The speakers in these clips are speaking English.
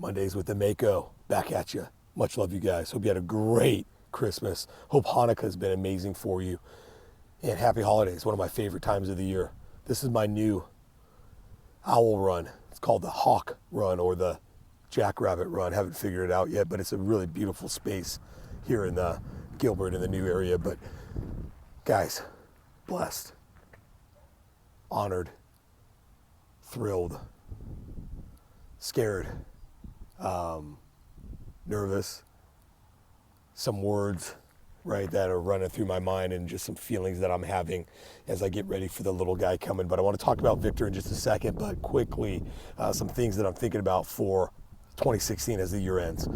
Mondays with the Mako, back at you. Much love, you guys. Hope you had a great Christmas. Hope Hanukkah has been amazing for you. And happy holidays, one of my favorite times of the year. This is my new owl run. It's called the Hawk Run or the Jackrabbit Run. Haven't figured it out yet, but it's a really beautiful space here in Gilbert in the new area. But guys, blessed, honored, thrilled, scared, nervous, some words, right, that are running through my mind and just some feelings that I'm having as I get ready for the little guy coming. But I want to talk about Victor in just a second, but quickly, some things that I'm thinking about for 2016 as the year ends.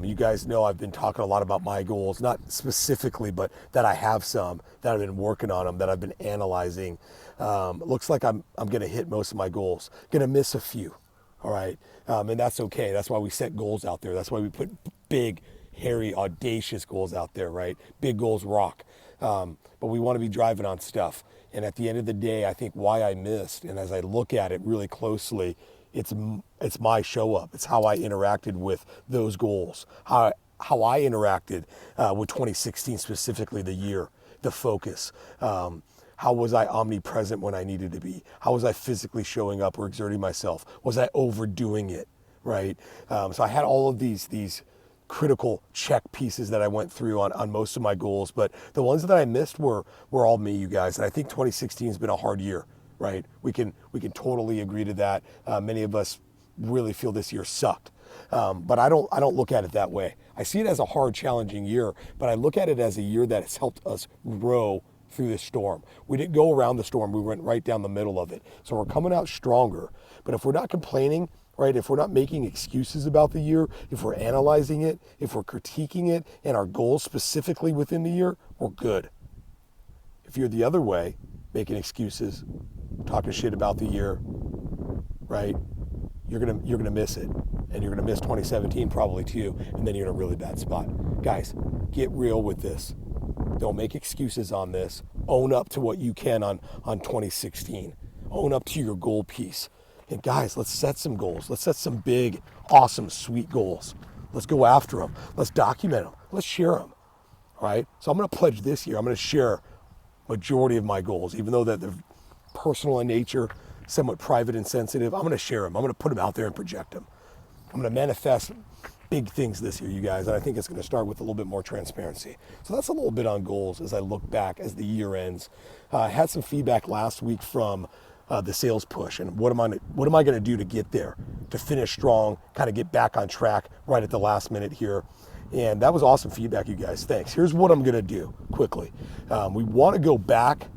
You guys know I've been talking a lot about my goals, not specifically, but that I have some, that I've been working on them, that I've been analyzing. It looks like I'm going to hit most of my goals, going to miss a few, all right? And that's okay. That's why we set goals out there. That's why we put big, hairy, audacious goals out there, right? Big goals rock. But we want to be driving on stuff. And at the end of the day, I think why I missed, and as I look at it really closely, it's my show up. It's how I interacted with those goals, how I interacted with 2016, specifically the year, the focus. How was I omnipresent when I needed to be? How was I physically showing up or exerting myself? Was I overdoing it, right? So I had all of these critical check pieces that I went through on most of my goals, but the ones that I missed were all me, you guys. And I think 2016 has been a hard year, right? We can totally agree to that. Many of us really feel this year sucked. But I don't look at it that way. I see it as a hard, challenging year, but I look at it as a year that has helped us grow through the storm. We didn't go around the storm, we went right down the middle of it. So we're coming out stronger. But if we're not complaining, right, if we're not making excuses about the year, if we're analyzing it, if we're critiquing it and our goals specifically within the year, we're good. If you're the other way, making excuses, talking shit about the year, right, you're gonna miss it. And you're gonna miss 2017 probably too, and then you're in a really bad spot. Guys, get real with this. Don't make excuses on this. Own up to what you can on 2016. Own up to your goal piece. And guys, let's set some goals. Let's set some big, awesome, sweet goals. Let's go after them. Let's document them. Let's share them. All right? So I'm going to pledge this year, I'm going to share majority of my goals, even though that they're personal in nature, somewhat private and sensitive. I'm going to share them. I'm going to put them out there and project them. I'm going to manifest big things this year, you guys, and I think it's going to start with a little bit more transparency. So that's a little bit on goals as I look back as the year ends. I had some feedback last week from the sales push, and what am I going to do to get there, to finish strong, kind of get back on track right at the last minute here. And that was awesome feedback, you guys. Thanks. Here's what I'm going to do quickly. We want to go back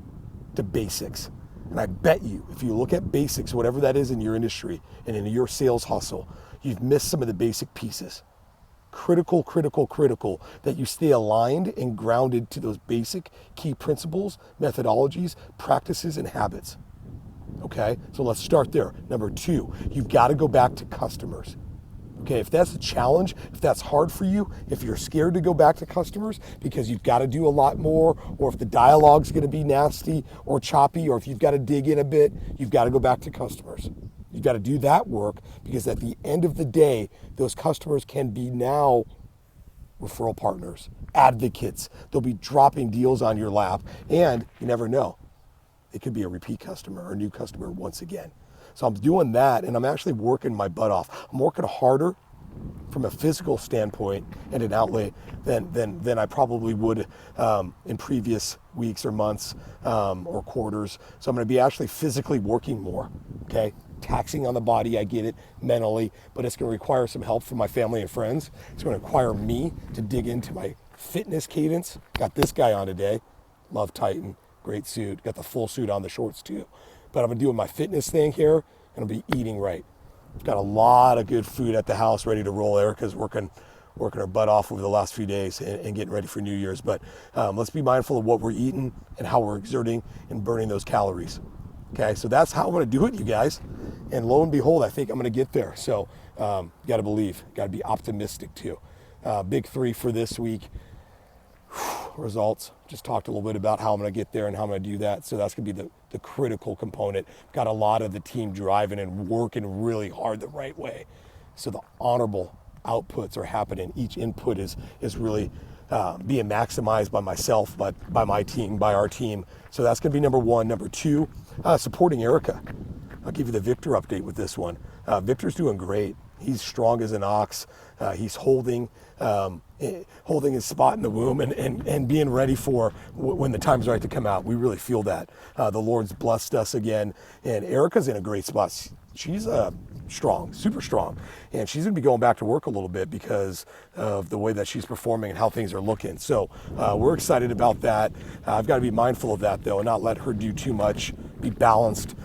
to basics. And I bet you, if you look at basics, whatever that is in your industry and in your sales hustle, you've missed some of the basic pieces. Critical that you stay aligned and grounded to those basic key principles, methodologies, practices, and habits. Okay, so let's start there. Number 2, you've got to go back to customers. Okay, if that's a challenge, if that's hard for you, if you're scared to go back to customers because you've got to do a lot more, or if the dialogue's going to be nasty or choppy, or if you've got to dig in a bit, you've got to go back to customers. You've got to do that work, because at the end of the day, those customers can be now referral partners, advocates. They'll be dropping deals on your lap, and you never know. It could be a repeat customer or a new customer once again. So I'm doing that, and I'm actually working my butt off. I'm working harder from a physical standpoint and an outlay than I probably would in previous weeks or months or quarters. So I'm going to be actually physically working more, okay? Taxing on the body, I get it, mentally, but it's going to require some help from my family and friends. It's going to require me to dig into my fitness cadence. Got this guy on today, Love Titan, great suit. Got the full suit on, the shorts too. But I'm going to do my fitness thing here, and I'll be eating right. I've got a lot of good food at the house ready to roll. Erica's working our butt off over the last few days and getting ready for New Year's. But let's be mindful of what we're eating and how we're exerting and burning those calories. Okay, so that's how I'm going to do it, you guys. And lo and behold, I think I'm going to get there. So you got to believe, got to be optimistic too. Big 3 for this week. Results. Just talked a little bit about how I'm going to get there and how I'm going to do that. So that's going to be the critical component. Got a lot of the team driving and working really hard the right way. So the honorable outputs are happening. Each input is really being maximized by myself, but by my team, by our team. So that's going to be number one. Number two, supporting Erica. I'll give you the Victor update with this one. Victor's doing great. He's strong as an ox. He's holding his spot in the womb and being ready for when the time's right to come out. We really feel that. The Lord's blessed us again, and Erica's in a great spot. She's strong, super strong, and she's going to be going back to work a little bit because of the way that she's performing and how things are looking. So we're excited about that. I've got to be mindful of that, though, and not let her do too much. Be balanced,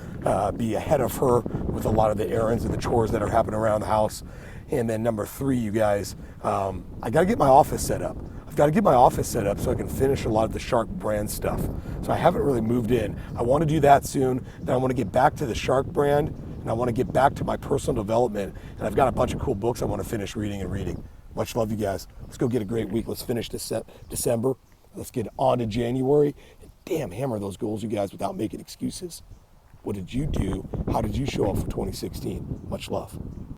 be ahead of her with a lot of the errands and the chores that are happening around the house. And then number three, you guys, I got to get my office set up. I've got to get my office set up so I can finish a lot of the Shark brand stuff. So I haven't really moved in. I want to do that soon. Then I want to get back to the Shark brand, and I want to get back to my personal development. And I've got a bunch of cool books I want to finish reading and reading. Much love, you guys. Let's go get a great week. Let's finish December. Let's get on to January. And damn, hammer those goals, you guys, without making excuses. What did you do? How did you show up for 2016? Much love.